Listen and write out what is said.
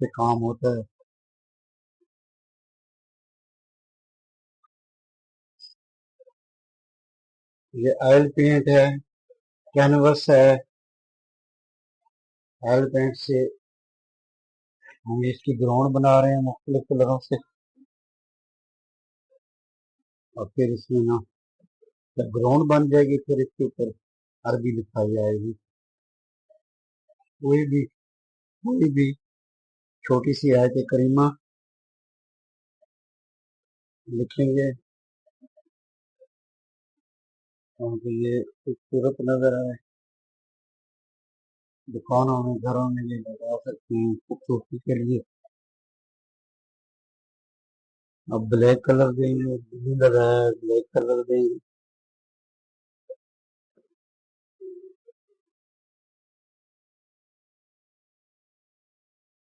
پہ کام ہوتا ہے. یہ آئل پینٹ ہے، کینوس ہے. آئل پینٹ سے ہم اس کی گراؤنڈ بنا رہے ہیں مختلف کلروں سے، اور پھر اس میں نا جب گراؤنڈ بن جائے گی پھر اس کے اوپر عربی لکھائی جائے گی. کوئی بھی چھوٹی سی آیت کریمہ لکھیں گے کیونکہ یہ خوبصورت نظر ہے، دکانوں میں گھروں میں یہ لگا سکتے ہیں خوبصورتی کے لیے. اب بلیک کلر دیں گے، بلو لگایا ہے بلیک کلر دیں گے.